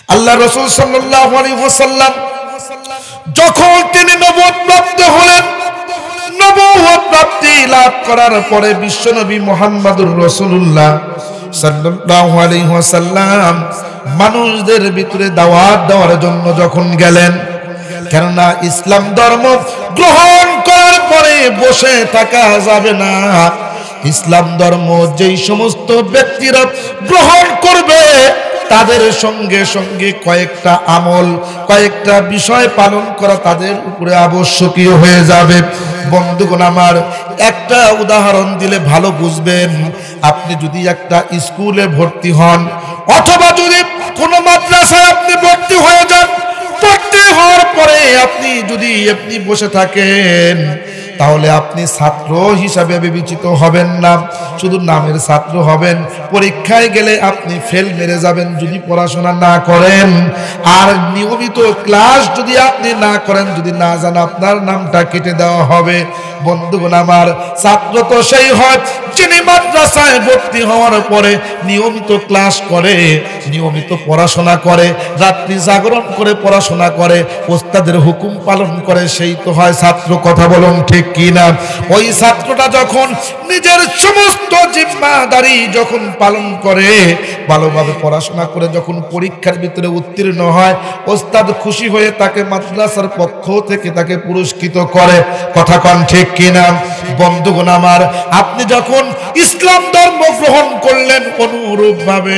আল্লাহ রাসূল সাল্লাল্লাহু আলাইহি ওয়াসাল্লাম যখন তিনি নবুয়ত প্রাপ্ত হলেন, নবুয়ত প্রাপ্তি লাভ করার পরে বিশ্বনবী মুহাম্মদুর রাসূলুল্লাহ সাল্লাল্লাহু আলাইহি ওয়াসাল্লাম মানুষদের ভিতরে দাওয়াত দেওয়ার জন্য যখন গেলেন, কেননা ইসলাম ধর্ম গ্রহণ করার পরে বসে থাকা যাবে না। ইসলাম ধর্ম যেই সমস্ত ব্যক্তিরা গ্রহণ করবে তাদের সঙ্গে সঙ্গে কয়েকটা আমল, কয়েকটা বিষয় পালন করা তাদের উপরে আবশ্যকীয় হয়ে যাবে। বন্ধুগণ আমার, একটা উদাহরণ দিলে ভালো বুঝবেন। আপনি যদি একটা স্কুলে ভর্তি হন অথবা যদি কোনো মাদ্রাসায় আপনি ভর্তি হয়ে যান, ভর্তি হওয়ার পরে আপনি বসে থাকেন, তাহলে আপনি ছাত্র হিসাবে বিবেচিত হবেন না, শুধু নামের ছাত্র হবেন। পরীক্ষায় গেলে আপনি ফেল মেরে যাবেন যদি পড়াশোনা না করেন। আর নিয়মিত ক্লাস যদি আপনি না করেন, যদি না জান, আপনার নামটা কেটে দেওয়া হবে। বন্ধুগণ আমার, ছাত্র তো সেই হয় যিনি মাদ্রাসায় ভর্তি হওয়ার পরে নিয়মিত ক্লাস করে, নিয়মিত পড়াশোনা করে, রাত্রি জাগরণ করে পড়াশোনা করে, ওস্তাদের হুকুম পালন করে, সেই তো হয় ছাত্র। কথা বলুন ঠিক কি না? ওই ছাত্রটা যখন নিজের সমস্ত জিম্মাদারি যখন পালন করে, ভালোভাবে পড়াশোনা করে যখন পরীক্ষার ভিতরে উত্তীর্ণ হয়, ওস্তাদ খুশি হয়ে তাকে মাদ্রাসার পক্ষ থেকে তাকে পুরস্কৃত করে। কথা কন ঠিক কি না? বন্ধুগণ আমার, আপনি যখন ইসলাম ধর্ম গ্রহণ করলেন, অনুরূপ ভাবে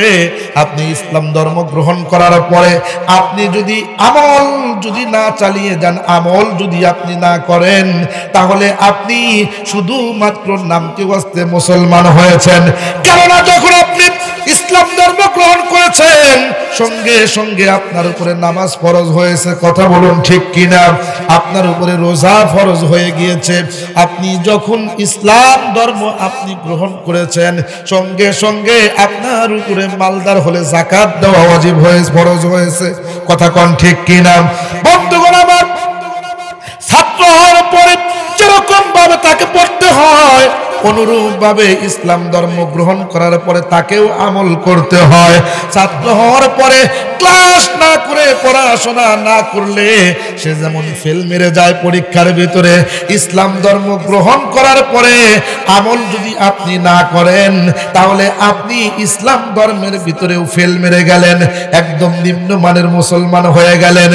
আপনি ইসলাম ধর্ম গ্রহণ করার পরে আপনি যদি আমল যদি না চালিয়ে যান, আমল যদি আপনি না করেন, তাহলে আপনি শুধুমাত্র নামকে ওয়াস্তে মুসলমান হয়েছেন। কেননা যখন আপনি ইসলাম ধর্ম গ্রহণ করেছেন, সঙ্গে সঙ্গে আপনার উপরে নামাজ ফরজ হয়েছে। কথা বলুন ঠিক কিনা? আপনার উপরে রোজা ফরজ হয়ে গিয়েছে। আপনি যখন ইসলাম ধর্ম আপনি গ্রহণ করেছেন, সঙ্গে সঙ্গে আপনার উপরে মালদার হলে যাকাত দেওয়া ওয়াজিব হয়েছে, ফরজ হয়েছে। কথা কন ঠিক কিনা? বন্ধুগণ আমার, ছাত্র হওয়ার পরে যেরকম ভাবে তাকে পড়তে হয়, অনুরূপ ভাবে ইসলাম ধর্ম গ্রহণ করার পরে তাকেও আমল করতে হয়। ছাত্র হওয়ার পরে ক্লাস না করে, পড়াশোনা না করলে সে যেমন ফেল মেরে যায় পরীক্ষার ভিতরে, ইসলাম ধর্ম গ্রহণ করার পরে আমল যদি আপনি না করেন, তাহলে আপনি ইসলাম ধর্মের ভিতরেও ফেল মেরে গেলেন, একদম নিম্নমানের মুসলমান হয়ে গেলেন।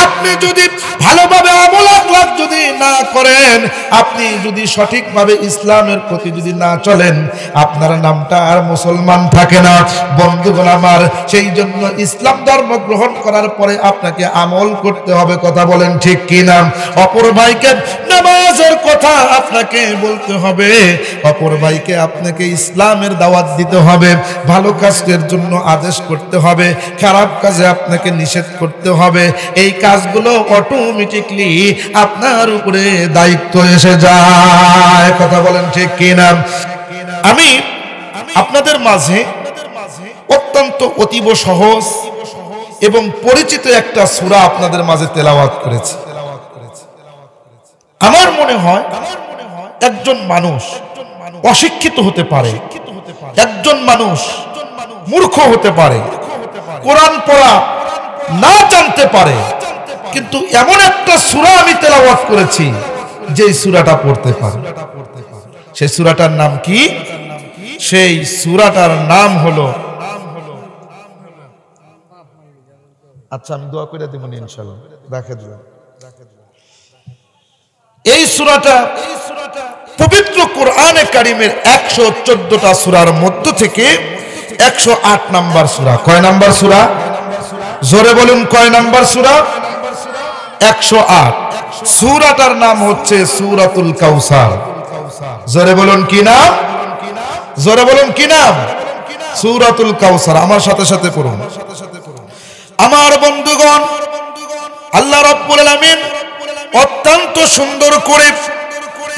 আপনি যদি ভালোভাবে আমল আখলাক যদি না করেন, আপনি যদি সঠিকভাবে ইসলামের প্রতি যদি না চলেন, আপনার নামটা আর মুসলমান থাকে না। বন্ধুগণ আমার, সেই জন্য ইসলাম ধর্ম গ্রহণ করার পরে আপনাকে আমল করতে হবে। কথা বলেন ঠিক কি না? অপর ভাইকে নামাজের কথা আপনাকে বলতে হবে, অপর ভাইকে আপনাকে ইসলামের দাওয়াত দিতে হবে, ভালো কাজের জন্য আদেশ করতে হবে, খারাপ কাজে আপনাকে নিষেধ করতে হবে। এই কাজগুলো অটোমেটিকলি আপনার উপরে দায়িত্ব এসে যায়। কথা বলেন ঠিক কি না? আমি আপনাদের মাঝে অত্যন্ত অতীব সহজ এবং পরিচিত একটা সূরা আপনাদের মাঝে তেলাওয়াত করেছি। আমার মনে হয় একজন মানুষ অশিক্ষিত হতে পারে, একজন মানুষ মূর্খ হতে পারে, কোরআন পড়া না জানতে পারে, কিন্তু এমন একটা সূরা আমি তেলাওয়াত করেছি যে সূরাটা পড়তে পারে। সেই সূরাটার নাম কি? সেই সূরাটার নাম হলো, আচ্ছা আমি দোয়া করে দেব ইনশাআল্লাহ, দেখে দিলাম। এই সূরাটা পবিত্র কোরআনে কারীমের 114টা সূরার মধ্য থেকে 108 নাম্বার সূরা। কয় নাম্বার সূরা? জোরে বলুন, কয় নাম্বার সূরা? 108। সূরাটার নাম হচ্ছে সূরাতুল কাউসার। জোরে বলুন কি নাম? জোরে বলুন কি নাম? সূরাতুল কাউসার। আমার সাথে সাথে পড়ুন। আমার বন্ধুগণ, আল্লাহ রাব্বুল আলামিন অত্যন্ত সুন্দর করে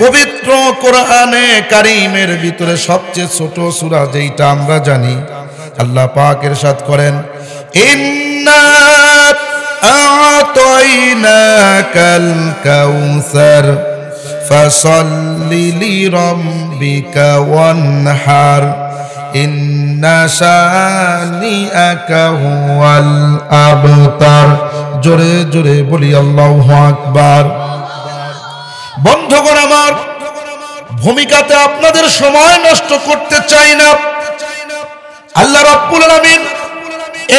পবিত্র কোরআনে কারীমের ভিতরে সবচেয়ে ছোট সূরা যেটা আমরা জানি, আল্লাহ পাক ইরশাদ করেন, ইন্না আ'তাইনাকাল কাউসার ফাসাল্লি লিরাব্বিকা ওয়ানহার ইন্না শানিআকা হুয়াল আবতার। জোরে জোরে বলি আল্লাহু আকবার। বন্ধুগণ আমার, ভূমিকাতে আপনাদের সময় নষ্ট করতে চাই না। আল্লাহ রাব্বুল আলামিন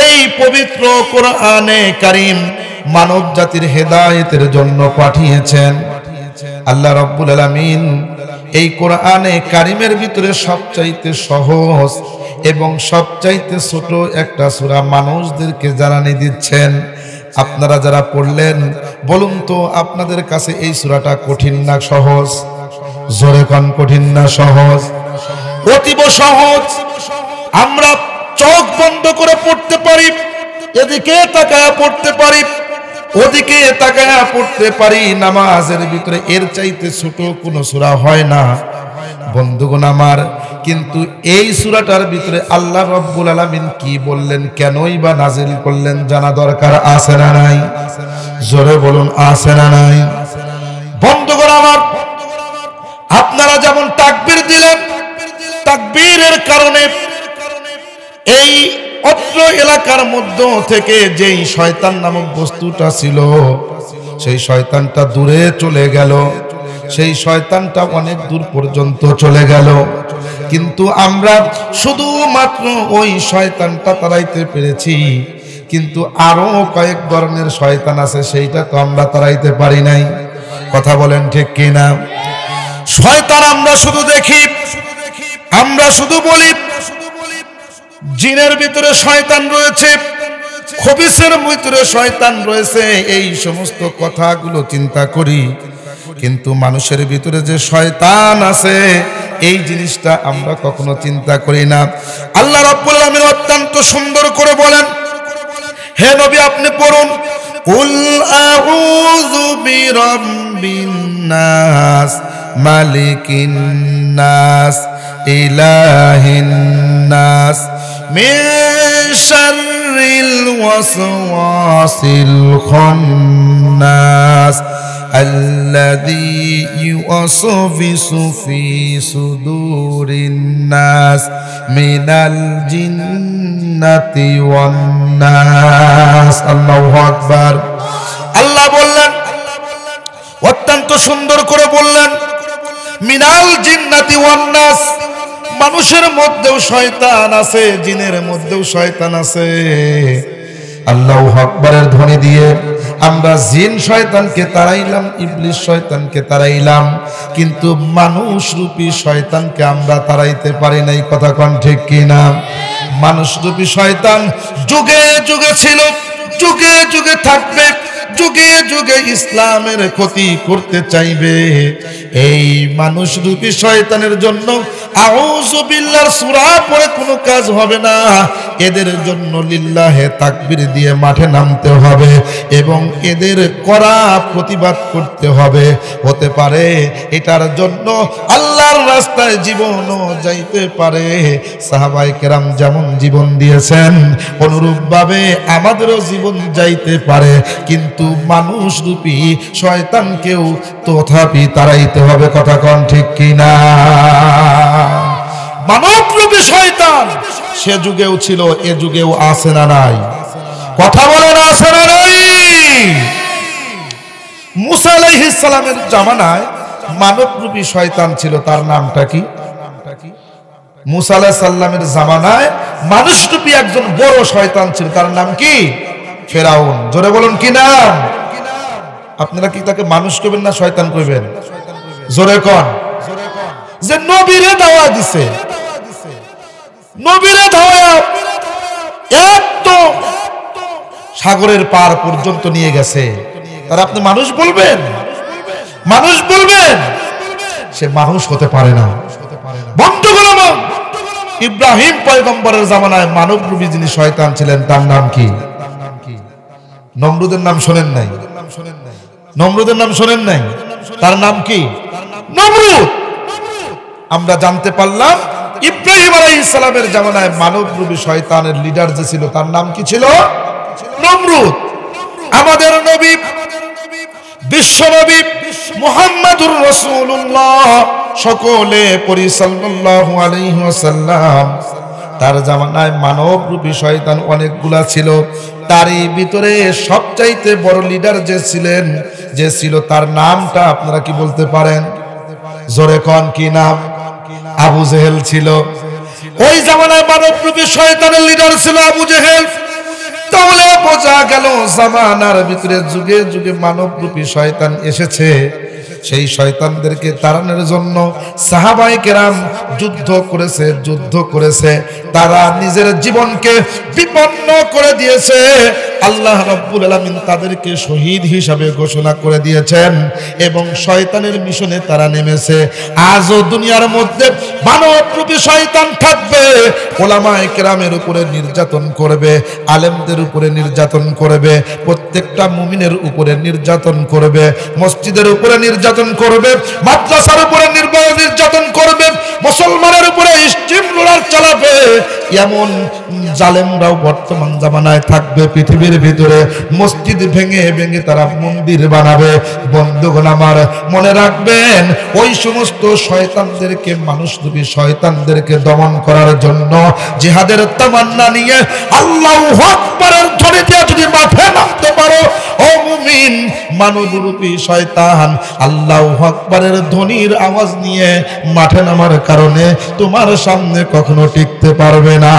এই পবিত্র কোরআনে কারীম মানব জাতির হেদায়েতের জন্য পাঠিয়েছেন। আল্লাহ রাব্বুল আলামিন এই কোরআনে কারীমের ভিতরে সবচাইতে সহজ এবং সবচাইতে ছোট একটা সূরা মানুষদেরকে জানানি দিচ্ছেন। আপনারা যারা পড়লেন, বলুন তো আপনাদের কাছে এই সূরাটা কঠিন না সহজ? জোরে কোন, কঠিন না সহজ? অতীব সহজ। আমরা চোখ বন্ধ করে পড়তে পারি, এদিকে তাকায়া পড়তে পারি, ওদিকে তাকায়া পড়তে পারি। নামাজের ভিতরে এর চাইতে ছোট কোনো সূরা হয় না বন্ধুগণ আমার। কিন্তু এই সূরাটার ভিতরে আল্লাহ রাব্বুল আলামিন কি বললেন, কেনই বা নাজিল করলেন, জানা দরকার আছে না নাই? জোরে বলুন, আছে না নাই? বন্ধুগণ আমার, আপনারা যেমন তাকবীর দিলেন, তাকবীরের কারণে এই অত্র এলাকার মধ্য থেকে যেই শয়তান নামক বস্তুটা ছিল, সেই শয়তানটা দূরে চলে গেল। সেই শয়তানটা অনেক দূর পর্যন্ত চলে গেল, কিন্তু আমরা শুধুমাত্র ওই শয়তানটা তাড়াইতে পেরেছি। কিন্তু আরো কয়েক ধরনের শয়তান আছে, সেইটা তো আমরা তাড়াইতে পারি নাই। কথা বলেন ঠিক কিনা? শয়তান আমরা শুধু দেখি, আমরা শুধু বলি জিনের ভিতরে শয়তান রয়েছে, খবিসের ভিতরে শয়তান রয়েছে, এই সমস্ত কথাগুলো চিন্তা করি। কিন্তু মানুষের ভিতরে যে শয়তান আছে, এই জিনিসটা আমরা কখনো চিন্তা করি না। আল্লাহ রাব্বুল আলামিন অত্যন্ত সুন্দর করে বলেন, হে নবী আপনি পড়ুন, কুল আউযু বিরাব্বিন নাস মালিকিন নাস ইলাহিন নাস মিন শাররিল ওয়াসওয়াসিল খান্নাস الذي يوسوس في صدور الناس من الجنة والناس। আল্লাহু আকবার। আল্লাহ বললেন, অত্যন্ত সুন্দর করে বললেন, মিনাল জিন্নাতি ওয়ান নাস, মানুষের মধ্যেও শয়তান আছে, জিনের মধ্যেও শয়তান আছে। আল্লাহু আকবারের ধ্বনি দিয়ে আমরা জিন শয়তানকে তাড়াইলাম, ইবলিস শয়তানকে তাড়াইলাম, কিন্তু মানুষ রূপী শয়তানকে আমরা তাড়াইতে পারি নাই। কথা কোন ঠিক কিনা? মানুষ রূপী শয়তান যুগে যুগে ছিল, যুগে যুগে থাকবে, যুগে যুগে ইসলামের ক্ষতি করতে চাইবে। এই মানুষ রূপী শয়তানের জন্য আউযু বিল্লাহর সূরা পড়ে কোনো কাজ হবে না। এদের জন্য লিল্লাহে তাকবীর দিয়ে মাঠে নামতে হবে এবং এদের কড়া প্রতিবাদ করতে হবে। হতে পারে এটার জন্য আল্লাহর রাস্তায় জীবনও যাইতে পারে। সাহাবায়ে কেরাম যেমন জীবন দিয়েছেন, অনুরূপভাবে আমাদেরও জীবন যাইতে পারে, কিন্তু মানুষ রূপী শয়তানকেও তথাপি তাড়াইতে হবে। কথা কোন ঠিক কিনা? মানব রূপী শয়তান সে যুগেও ছিল, এ যুগেও আছে না নাই? কথা বলেন, আছে না নাই? মুসা আলাইহিস সালামের জামানায় মানব রূপী শয়তান ছিল, তার নামটা কি? মুসা আলাইহিস সালামের জামানায় মানুষ রূপী একজন বড় শয়তান ছিল, তার নাম কি? ফেরাউন। জোরে বলুন, কি নাম? আপনারা কি তাকে মানুষ কইবেন না শয়তান কইবেন? জোরে কোন। যে নবীরে দাওয়া দিছে, নবীরে দাওয়া একদম সাগরের পার পর্যন্ত নিয়ে গেছে, তার আপনি মানুষ বলবেন? মানুষ বলবেন? সে মানুষ হতে পারে না। বন্ধুগণ আমার, ইব্রাহিম পয়গম্বরের জামানায় মানবরূপী যিনি শয়তান ছিলেন, তার নাম কি? নমরুদের নাম শোনেন নাই? নমরুদের নাম শোনেন নাই? তার নাম কি? নমরুদ। আমরা জানতে পারলাম ইব্রাহিম আলাইহিস সালামের জামানায় মানবরূপী শয়তানের লিডার যে ছিল, তার নাম কি ছিল? নমরুদ। আমাদের নবী, বিশ্ব নবী মুহাম্মাদুর রাসূলুল্লাহ, সকলে পড়ি সাল্লাল্লাহু আলাইহি ওয়াসাল্লাম, তার জামানায় মানব রূপী শয়তান অনেকগুলা ছিল, তারই ভিতরে সবচাইতে বড় লিডার যে ছিল তার নামটা আপনারা কি বলতে পারেন? জোরে কোন কি নাম? আবু জেহেল ছিল। ওই জামানায় মানব রূপী শয়তানের লিডার ছিল আবু জেহেল। তাহলে বোঝা গেল জামানার ভিতরে যুগে যুগে মানব রূপী শয়তান এসেছে। সেই শয়তানদেরকে তাড়ানোর জন্য সাহাবায়ে কেরাম যুদ্ধ করেছে, তারা নিজের জীবনকে বিপন্ন করে দিয়েছে। আল্লাহ রাব্বুল আলামিন তাদেরকে শহীদ হিসাবে ঘোষণা করে দিয়েছেন এবং শয়তানের মিশনে তারা নেমেছে। আজও দুনিয়ার মধ্যে মানবরূপী শয়তান থাকবে, উলামায়ে কেরামের উপরে নির্যাতন করবে, আলেমদের উপরে নির্যাতন করবে, প্রত্যেকটা মুমিনের উপরে নির্যাতন করবে, মসজিদের উপরে নির্যাতন করবে, মাদ্রাসার উপরে নির্যাতন করবে, মুসলমানের উপরে স্টিম রোলার চালাবে। এমন জালেমরাও বর্তমান জামানায় থাকবে পৃথিবীর ভিতরে। মসজিদ ভেঙে ভেঙে তারা মন্দির বানাবে। বন্ধুগণ আমার, মনে রাখবেন ওই সমস্ত শয়তানদেরকে, মানুষরূপী শয়তানদেরকে দমন করার জন্য জিহাদের তামান্না নিয়ে আল্লাহু আকবারের ধ্বনি দিয়ে যদি মাঠে নামতে পারো ও মুমিন, মানবরূপী শয়তান আল্লাহু আকবারের ধ্বনির আওয়াজ নিয়ে মাঠে নামার কারণে তোমার সামনে কখনো টিকতে পারবে না।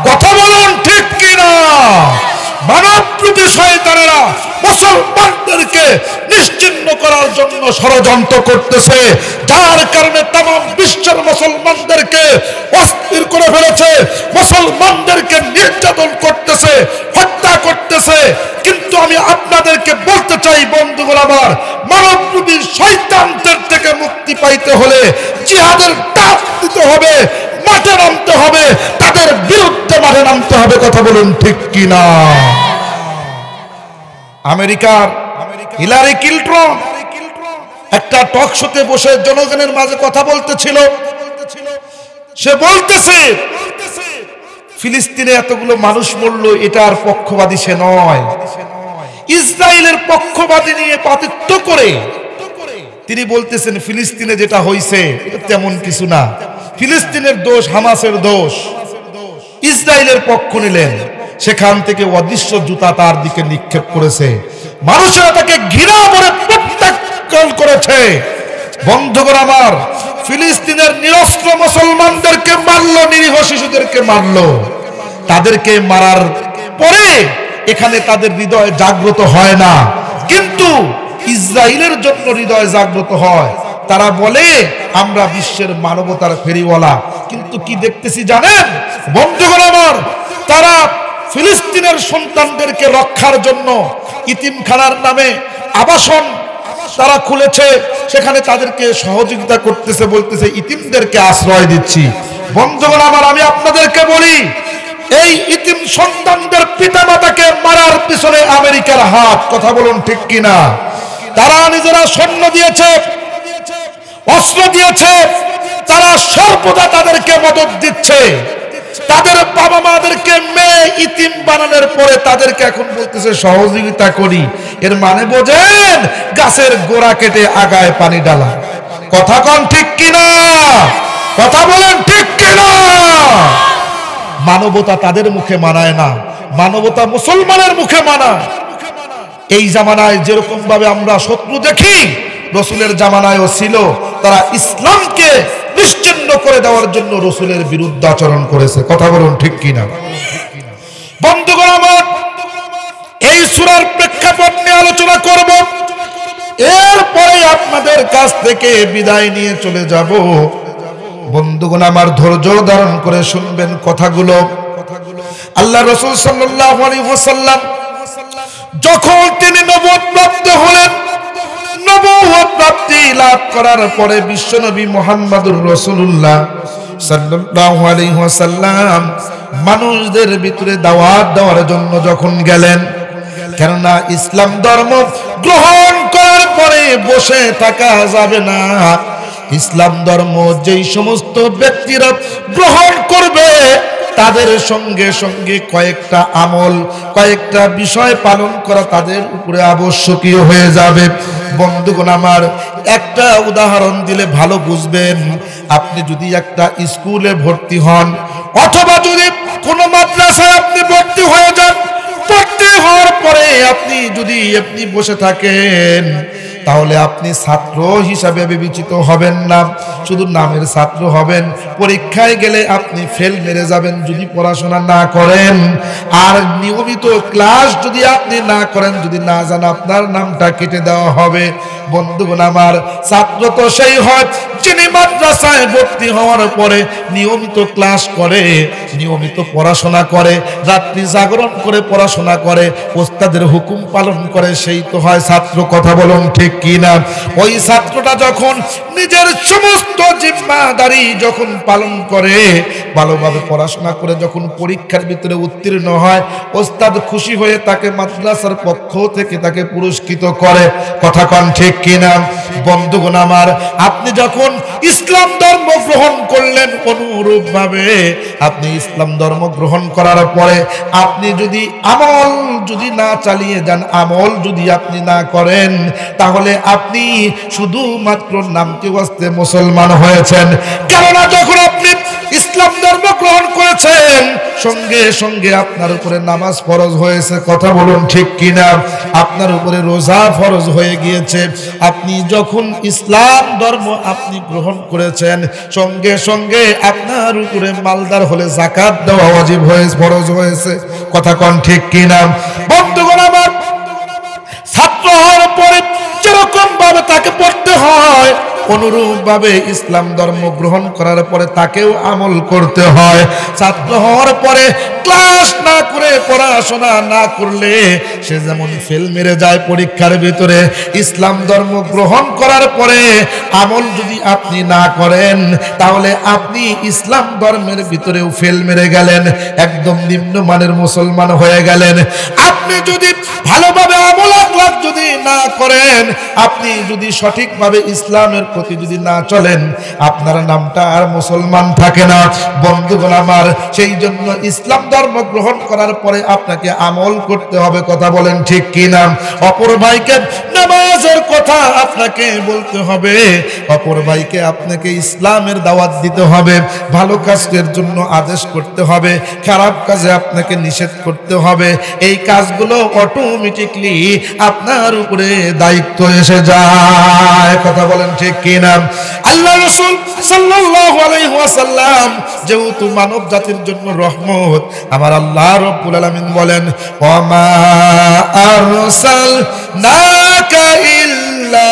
কথা বলুন ঠিক কিনা? মানবরূপী শয়তানেরা মুসলমানদেরকে নিশ্চিহ্ন করার জন্য ষড়যন্ত্র করতেছে, যার কারণে তামাম বিশ্বের মুসলমানদেরকে অস্থির করে ফেলেছে, মুসলমানদেরকে নির্যাতন করতেছে, হত্যা করতেছে। কিন্তু আমি আপনাদেরকে বলতে চাই বন্ধুগণ আমার, মানবরূপী শয়তানদের থেকে মুক্তি পাইতে হলে জিহাদের ডাক দিতে হবে, মাঠে নামতে হবে, তাদের বিরুদ্ধে মাঠে নামতে হবে। কথা বলুন ঠিক কিনা? আমেরিকার হিলারি ক্লিনটন একটা টক শোতে বসে জনগণের মাঝে কথা বলতেছিল। সে বলতেছে ফিলিস্তিনে এতগুলো মানুষ মরল, এটার পক্ষবাদী সে নয়, ইসরায়েলের পক্ষবাদী নিয়ে পাতিত্ব করে তিনি বলতেছেন ফিলিস্তিনে যেটা হয়েছে এটা তেমন কিছু না, ফিলিস্তিনের দোষ হামাসের দোষ। ইসরায়েলের পক্ষ নিলেন, সেখান থেকে অদৃশ্য জুতা তার দিকে নিক্ষেপ করেছে, মানুষেরা তাকে ঘৃণা করে প্রত্যাখ্যান করেছে। বন্ধুগণ আমার, ফিলিস্তিনের নিরস্ত্র মুসলমানদেরকে মারলো, নিরীহ শিশুদেরকে মারলো। তাদেরকে মারার পরে এখানে তাদের হৃদয় জাগ্রত হয় না, কিন্তু ইসরায়েলের জন্য হৃদয় জাগ্রত হয়। তারা বলে আমরা বিশ্বের মানবতার ফেরিওয়ালা। কিন্তু কি দেখতেছি জানেন বন্ধুগণ আমার, তারা ফিলিস্তিনের সন্তানদেরকে রক্ষার জন্য ইতিমখানার নামে আবাসন তারা খুলেছে, সেখানে তাদেরকে সহযোগিতা করতেছে, বলতেছে ইতিমদেরকে আশ্রয় দিচ্ছি। বন্ধুগণ আমার, আমি আপনাদেরকে বলি, এই ইতিম সন্তানদের পিতামাতাকে মারার পিছনে আমেরিকার হাত। কথা বলুন ঠিক কিনা? তারা নিজেরা সৈন্য দিয়েছে, অস্ত্র দিয়েছে, তারা সর্বদা তাদেরকে মদদ দিচ্ছে। তাদের বাবা মাদেরকে মেয়ে ইতিম বানানোর পরে তাদেরকে এখন বলতেছে সহযোগিতা করি। এর মানে বোঝেন, গাছের গোড়া কেটে আগায় পানি ডালা। কথা কোন ঠিক কিনা? কথা বলেন ঠিক কিনা? মানবতা তাদের মুখে মানায় না, মানবতা মুসলমানের মুখে মানায়। এই জামানায় যেরকম ভাবে আমরা শত্রু দেখি, রসুলের জামানায়ও ছিল। তারা ইসলামকে নিশ্চিহ্ন করে দেওয়ার জন্য রসুলের বিরুদ্ধে আচরণ করেছে। কথা বলুন ঠিক কিনা? বন্ধুগণ আমার, এই সূরার প্রেক্ষাপট নিয়ে আলোচনা করব, এরপরে আপনাদের কাছ থেকে বিদায় নিয়ে চলে যাব। বন্ধুগণ আমার, ধৈর্য ধারণ করে শুনবেন কথাগুলো। আল্লাহ রাসূল সাল্লাল্লাহু আলাইহি ওয়াসাল্লাম যখন তিনি নবুয়ত প্রাপ্ত হলেন, নবুয়ত প্রাপ্তি লাভ করার পরে বিশ্বনবী মুহাম্মদুর রাসূলুল্লাহ সাল্লাল্লাহু আলাইহি ওয়াসাল্লাম মানুষদের ভিতরে দাওয়াত দেওয়ার জন্য যখন গেলেন, কেননা ইসলাম ধর্ম গ্রহণ করার পরে বসে থাকা যাবে না। ইসলাম ধর্ম যেই সমস্ত ব্যক্তিরা গ্রহণ করবে তাদের সঙ্গে সঙ্গে কয়েকটা আমল, কয়েকটা বিষয় পালন করা তাদের উপরে আবশ্যকীয় হয়ে যাবে। বন্ধুগণ আমার, একটা উদাহরণ দিলে ভালো বুঝবেন। আপনি যদি একটা স্কুলে ভর্তি হন অথবা যদি কোনো মাদ্রাসায় আপনি ভর্তি হয়ে যান, ভর্তি হওয়ার পরে আপনি বসে থাকেন, তাহলে আপনি ছাত্র হিসাবে বিবেচিত হবেন না, শুধু নামের ছাত্র হবেন। পরীক্ষায় গেলে আপনি ফেল মেরে যাবেন যদি পড়াশোনা না করেন। আর নিয়মিত ক্লাস যদি আপনি না করেন, যদি না জান, আপনার নামটা কেটে দেওয়া হবে। বন্ধুগণ আমার, ছাত্র তো সেই হয় যিনি মাদ্রাসায় ভর্তি হওয়ার পরে নিয়মিত ক্লাস করে, নিয়মিত পড়াশোনা করে, রাত্রি জাগরণ করে পড়াশোনা করে, ওস্তাদের হুকুম পালন করে, সেই তো হয় ছাত্র। কথা বলুন ঠিক কি না? ওই ছাত্রটা যখন নিজের সমস্ত জিম্মাদারি যখন পালন করে, ভালোভাবে পড়াশোনা করে যখন পরীক্ষার ভিতরে উত্তীর্ণ হয়, ওস্তাদ খুশি হয়ে তাকে মাদ্রাসার পক্ষ থেকে তাকে পুরস্কৃত করে। কথা কন ঠিক কি না? বন্ধুগণ আমার, আপনি যখন ইসলাম ধর্ম গ্রহণ করলেন, অনুরূপ ভাবে আপনি ইসলাম ধর্ম গ্রহণ করার পরে আপনি যদি আমল যদি না চালিয়ে যান, আমল যদি আপনি না করেন, তাহলে আপনি শুধুমাত্র নামকে ওয়াস্তে মুসলমান হয়েছেন। কেননা যখন আপনি ইসলাম ধর্ম গ্রহণ করেছেন, সঙ্গে সঙ্গে আপনার উপরে নামাজ ফরজ হয়েছে। কথা বলুন ঠিক কিনা? আপনার উপরে রোজা ফরজ হয়ে গিয়েছে। আপনি যখন ইসলাম ধর্ম আপনি গ্রহণ করেছেন, সঙ্গে সঙ্গে আপনার উপরে মালদার হলে যাকাত দেওয়া ওয়াজিব হয়েছে, ফরজ হয়েছে। কথা কন ঠিক কিনা? বন্ধুগণ আমার, ছাত্র হওয়ার পরে যেরকম ভাবে তাকে পড়তে হয়, অনুরূপ ভাবে ইসলাম ধর্ম গ্রহণ করার পরে তাকেও আমল করতে হয়। ছাত্র হওয়ার পরে ক্লাস না করে, পড়াশোনা না করলে সে যেমন ফেল মেরে যায় পরীক্ষার ভিতরে, ইসলাম ধর্ম গ্রহণ করার পরে আমল যদি আপনি না করেন, তাহলে আপনি ইসলাম ধর্মের ভিতরেও ফেল মেরে গেলেন, একদম নিম্নমানের মুসলমান হয়ে গেলেন। আপনি যদি ভালোভাবে আমল আখলাক যদি না করেন, আপনি যদি সঠিকভাবে ইসলামের প্রতি যদি না চলেন, আপনার নামটা আর মুসলমান থাকে না। বন্ধুগণ আমার, সেই জন্য ইসলাম ধর্ম গ্রহণ করার পরে আপনাকে আমল করতে হবে। কথা বলেন ঠিক কি না? অপর ভাইকে নামাজের কথা আপনাকে বলতে হবে, অপর ভাইকে আপনাকে ইসলামের দাওয়াত দিতে হবে, ভালো কাজের জন্য আদেশ করতে হবে, খারাপ কাজে আপনাকে নিষেধ করতে হবে। এই কাজগুলো অটোমেটিকলি আপনার উপরে দায়িত্ব এসে যায়। কথা বলেন ঠিক কি না? আল্লাহ রাসূল সাল্লাল্লাহু আলাইহি ওয়াসাল্লাম যেহেতু মানব জাতির জন্য রহমত, আমার আল্লাহ রাব্বুল আলামিন বলেন, ওয়া মা আরসালনাকা ইল্লা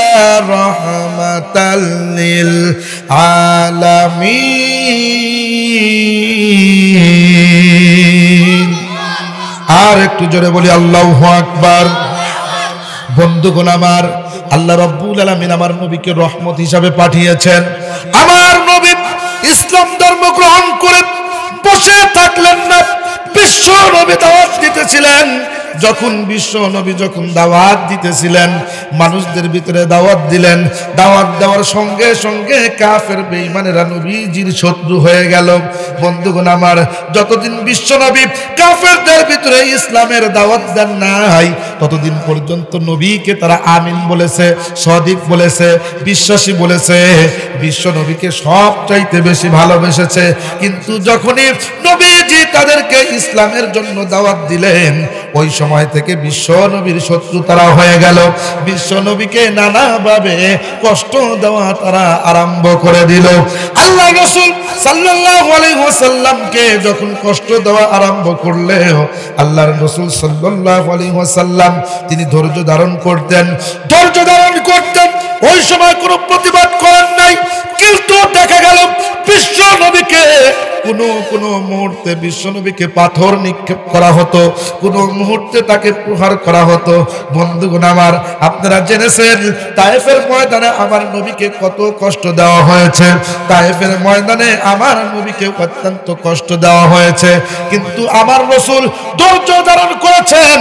রাহমাতাল লিল আলামিন। আর একটু জোরে বলি আল্লাহু আকবার। বন্ধুগণ আমার, আল্লাহ রাব্বুল আলামিন আমার নবীকে রহমত হিসাবে পাঠিয়েছেন। আমার নবী ইসলাম ধর্ম গ্রহণ করে বসে থাকলেন না, বিশ্ব নবী দাওয়াত দিতেছিলেন। যখন বিশ্ব নবী যখন দাওয়াত দিতেছিলেন, মানুষদের ভিতরে দাওয়াত দিলেন, দাওয়াত দেওয়ার সঙ্গে সঙ্গে কাফের বেঈমানেরা নবীজির শত্রু হয়ে গেল। বন্ধুগণ আমার, যতদিন বিশ্ব নবী কাফেরদের ভিতরে ইসলামের দাওয়াত দেন নাই, ততদিন পর্যন্ত নবীকে তারা আমিন বলেছে, সদিক বলেছে, বিশ্বাসী বলেছে, বিশ্ব নবীকে সবচাইতে বেশি ভালোবেসেছে। কিন্তু যখনই নবীজি তাদেরকে ইসলামের জন্য দাওয়াত দিলেন, ওই সময় থেকে বিশ্ব নবীর শত্রু তারা হয়ে গেল। বিশ্ব নবীকে নানাভাবে কষ্ট দেওয়া তারা আরম্ভ করে দিল। আল্লাহ রাসূল সাল্লাল্লাহু আলাইহি ওয়াসাল্লামকে যখন কষ্ট দেওয়া আরম্ভ করলে, আল্লাহর রাসূল সাল্লাল্লাহু আলাইহি ওয়াসাল্লাম তিনি ধৈর্য ধারণ করতেন, ধৈর্য ধারণ করতেন। ওই সময় কোনো প্রতিবাদ করেন নাই। কিন্তু দেখা গেল বিশ্ব নবীকে কোনো মুহূর্তে বিশ্ব নবীকে পাথর নিক্ষেপ করা হতো, কোনো মুহূর্তে তাকে প্রহার করা হতো। বন্ধুগণ আমার, আপনারা জেনেছেন তায়েফের ময়দানে আমার নবীকে কত কষ্ট দেওয়া হয়েছে। তায়েফের ময়দানে আমার নবীকে অত্যন্ত কষ্ট দেওয়া হয়েছে, কিন্তু আমার রাসূল ধৈর্য ধারণ করেছেন।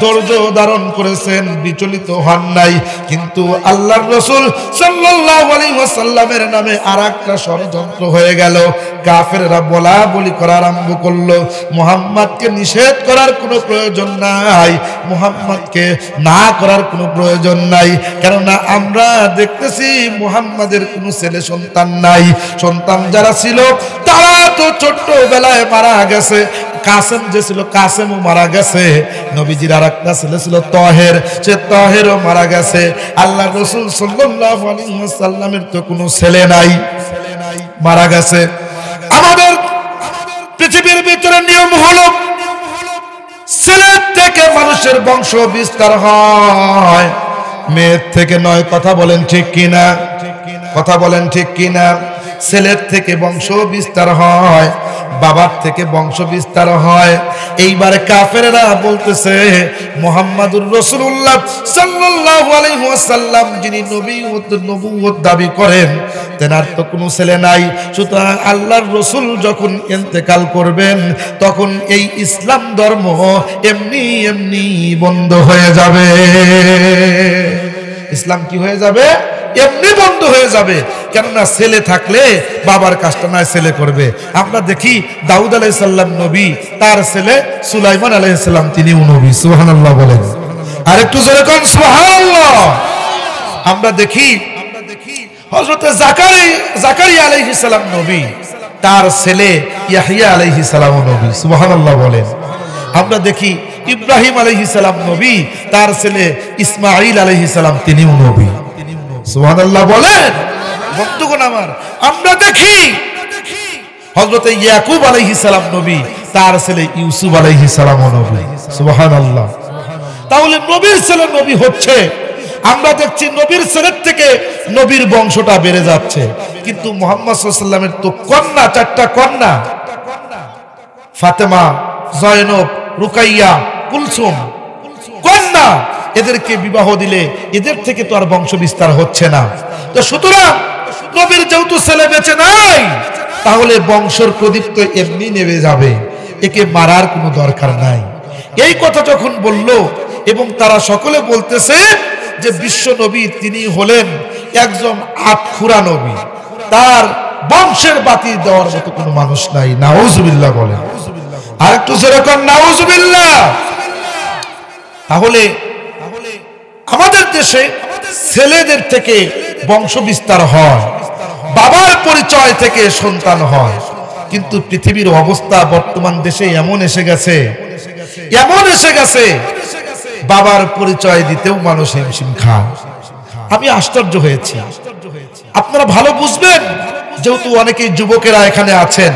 ধৈর্য ধারণ করেছেন, বিচলিত হন নাই। কিন্তু আল্লাহর রাসূল সাল্লাল্লাহু আলাইহি ওয়াসাল্লামের নামে আরেকটা ষড়যন্ত্র হয়ে গেল। কাফেররা বলা বলি করা আরম্ভ করলো, মুহাম্মদকে নিষেধ করার কোনো প্রয়োজন নাই, মুহাম্মদকে না করার কোনো প্রয়োজন নাই, কেননা আমরা দেখতেছি মুহাম্মাদের কোনো ছেলে সন্তান নাই। সন্তান যারা ছিল তারা তো ছোট্টবেলায় মারা গেছে। কাসেম যে ছিল কাসেমও মারা গেছে। নবীজির আর একটা ছেলে ছিল তহের, সে তহেরও মারা গেছে। আল্লাহ রাসূল সাল্লাল্লাহু আলাইহি ওয়াসাল্লামের তো কোনো ছেলে নাই, মারা গেছে। আমাদের পৃথিবীর ভিতরে নিয়ম হলো ছেলের থেকে মানুষের বংশ বিস্তার হয়, মেয়ের থেকে নয়। কথা বলেন ঠিক কিনা? কথা বলেন ঠিক কিনা? ছেলের থেকে বংশ বিস্তার হয়, বাবার থেকে বংশ বিস্তার হয়। এইবার কাফেররা বলতেছে মুহাম্মাদুর রাসূলুল্লাহ সাল্লাল্লাহু আলাইহি ওয়াসাল্লাম যিনি নবুয়ত দাবি করেন তেনার তো কোনো ছেলে নাই, সুতরাং আল্লাহর রাসূল যখন ইন্তেকাল করবেন তখন এই ইসলাম ধর্ম এমনি এমনি বন্ধ হয়ে যাবে। ইসলাম কি হয়ে যাবে? এমনি বন্ধ হয়ে যাবে। কেননা ছেলে থাকলে বাবার কাজটা না ছেলে করবে। আমরা দেখি দাউদ আলাইহিস সালাম নবী, তার ছেলে সুলাইমান আলাইহিস সালাম তিনিও নবী। সুবহানাল্লাহ বলেন, আর একটু জোরে কোন সুবহানাল্লাহ। আমরা দেখি হযরত জাকারিয়া আলাইহিস সালাম নবী, তার ছেলে ইয়াহইয়া আলাইহিস সালাম নবী। সুবহানাল্লাহ বলেন। আমরা দেখি ইব্রাহিম আলাইহিস সালাম নবী, তার ছেলে ইসমাঈল আলাইহিস সালাম তিনিও নবী। সুবহানাল্লাহ বলেন। বন্ধুগণ আমার, আমরা দেখি হযরত ইয়াকুব আলাইহিস সালাম নবী, তার ছেলে ইউসুফ আলাইহিস সালাম নবী। সুবহানাল্লাহ। তাহলে নবীর ছেলে নবী হচ্ছে, আমরা দেখছি নবীর ছেলের থেকে নবীর বংশটা বেড়ে যাচ্ছে। কিন্তু মুহাম্মদ সাল্লাল্লাহু আলাইহি ওয়াসাল্লামের তো কন্যা, চারটা কন্যা, ফাতেমা, জয়নব, রুকাইয়া, কুলসুম, কন্যা। এদেরকে বিবাহ দিলে এদের থেকে তো আর বংশ বিস্তার হচ্ছে না। তো সুতরাং নবীর যেহেতু ছেলে বেঁচে নাই, তাহলে বংশের প্রদীপ তো এমনি নেমে যাবে, একে মারার কোনো দরকার নাই। এই কথা যখন বলল, এবং তারা সকলে বলতেছে যে বিশ্ব নবী তিনি হলেন একজন আটখুরা নবী, তার বংশের বাতি দেওয়ার মতো কোনো মানুষ নাই। নাউজুবিল্লাহ বলেন, আর একটু যেরকম নাউজুবিল্লাহ। তাহলে আমাদের দেশে ছেলেদের থেকে বংশ বিস্তার হয়, বাবার পরিচয় থেকে সন্তান হয়। কিন্তু পৃথিবীর অবস্থা বর্তমান দেশে এমন এসে গেছে, বাবার পরিচয় দিতেও মানুষ হিমশিম খায়। আমি আশ্চর্য হয়েছি। আপনারা ভালো বুঝবেন, যেহেতু অনেকেই যুবকেরা এখানে আছেন।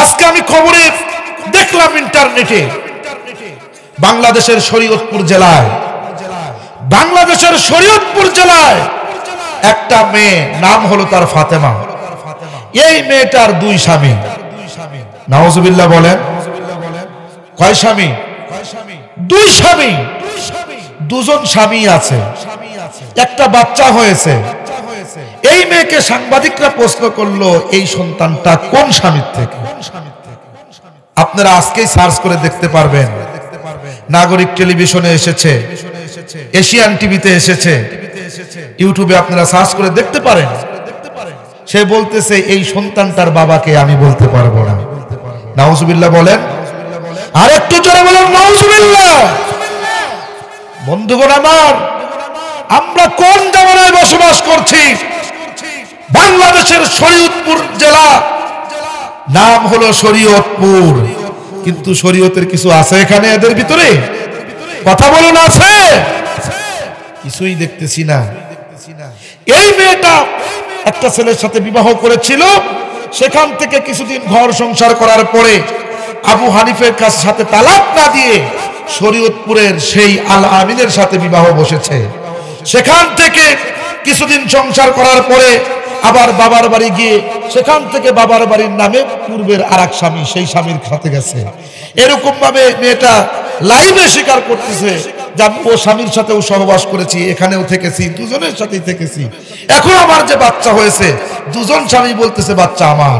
আজকে আমি খবরে দেখলাম ইন্টারনেটে, বাংলাদেশের শরীয়তপুর জেলায় একটা মেয়ে, নাম হলো তার ফাতেমা। এই মেয়েটার দুই স্বামী। নাউজুবিল্লাহ বলেন। কয় স্বামী? দুই স্বামী। দুজন স্বামী আছে, একটা বাচ্চা হয়েছে। এই মেয়েকে সাংবাদিকরা প্রশ্ন করলো, এই সন্তানটা কোন স্বামীর থেকে? আপনারা আজকেই সার্চ করে দেখতে পারবেন। নাগরিক টেলিভিশনে এসেছে, এশিয়ান টিভিতে এসেছে, ইউটিউবে আপনারা সার্চ করে দেখতে পারেন। সে বলতেছে এই সন্তানটার বাবাকে আমি বলতে পারবো না। নাউজুবিল্লাহ বলেন, আর একটু জোরে বলেন নাউজুবিল্লাহ। বন্ধুগণ আমার, আমরা কোন জামানায় বসবাস করছি? বাংলাদেশের শরীয়তপুর জেলা, নাম হলো শরীয়তপুর, কিন্তু শরীয়তের কিছু আছে এখানে এদের ভিতরে? কথা বলুন, আছে? কিছুই দেখতেছি না। এই মেয়েটা একটা ছেলের সাথে বিবাহ করেছিল, সেখান থেকে কিছুদিন ঘর সংসার করার পরে আবু হানিফের সাথে তালাক না দিয়ে শরীয়তপুরের সেই আল আমিনের সাথে বিবাহ বসেছে। সেখান থেকে কিছুদিন সংসার করার পরে আবার বাবার বাড়ি গিয়ে সেখান থেকে বাবার বাড়ির নামে পূর্বের আরেক স্বামী, সেই স্বামীর সাথে গেছে। এরকম ভাবে মেয়েটা লাইভে স্বীকার করতেছে যে ও স্বামীর সাথেও সহবাস করেছি, এখানেও থেকেছি, দুজনের সাথেই থেকেছি। এখন আমার যে বাচ্চা হয়েছে, দুজন স্বামী বলতেছে বাচ্চা আমার,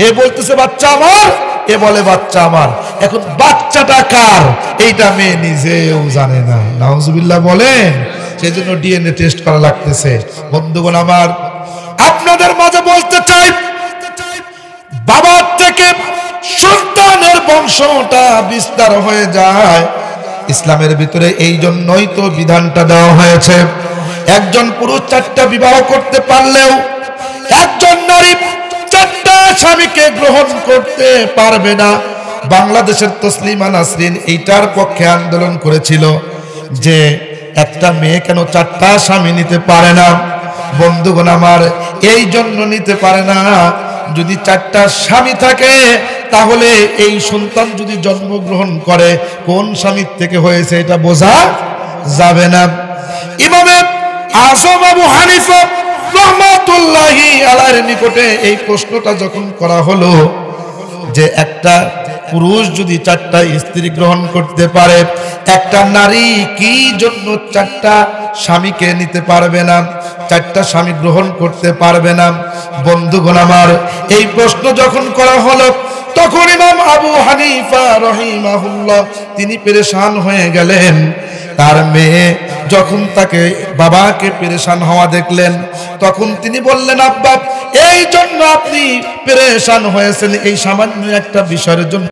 এ বলতেছে বাচ্চা আমার, এ বলে বাচ্চা আমার। এখন বাচ্চাটা কার এইটা মেয়ে নিজেও জানে না। নাউজুবিল্লাহ বলেন। সেজন্য ডিএনএ টেস্ট করা লাগতেছে। বন্ধুগণ আমার, আপনাদের মাঝে বলতে চাই, বাবার থেকে সন্তানের বংশটা বিস্তার হয়ে যায়। ইসলামের ভিতরে এই জন্যই তো বিধানটা দেওয়া হয়েছে, একজন পুরুষ 4টা বিবাহ করতে পারলেও একজন নারী 4টা স্বামীকে গ্রহণ করতে পারবে না। বাংলাদেশের তসলিমা নাসরিন এইটার পক্ষে আন্দোলন করেছিল যে একটা মেয়ে কেন 4টা স্বামী নিতে পারে না। বন্ধুগণ আমার, এই জন্য নিতে পারে না, যদি 4টা স্বামী থাকে তাহলে এই সন্তান যদি জন্মগ্রহণ করে কোন স্বামীর থেকে হয়েছে এটা বোঝা যাবে না। ইমামে আযম আবু হানিফা রাহমাতুল্লাহি আলাইহির নিকটে এই প্রশ্নটা যখন করা হলো যে একটা পুরুষ যদি 4টা স্ত্রী গ্রহণ করতে পারে, একটা নারী কি জন্য 4টা স্বামীকে নিতে পারবে না, 4টা স্বামী গ্রহণ করতে পারবে না? বন্ধুগণ আমার, এই প্রশ্ন যখন করা হলো তখন ইমাম আবু হানিফা রাহিমাহুল্লাহ তিনি পেরেশান হয়ে গেলেন। তার মেয়ে যখন তাকে বাবাকে পেরেশান হওয়া দেখলেন তখন তিনি বললেন, আব্বা এই জন্য আপনি পেরেশান হয়েছেন এই সামান্য একটা বিষয়ের জন্য?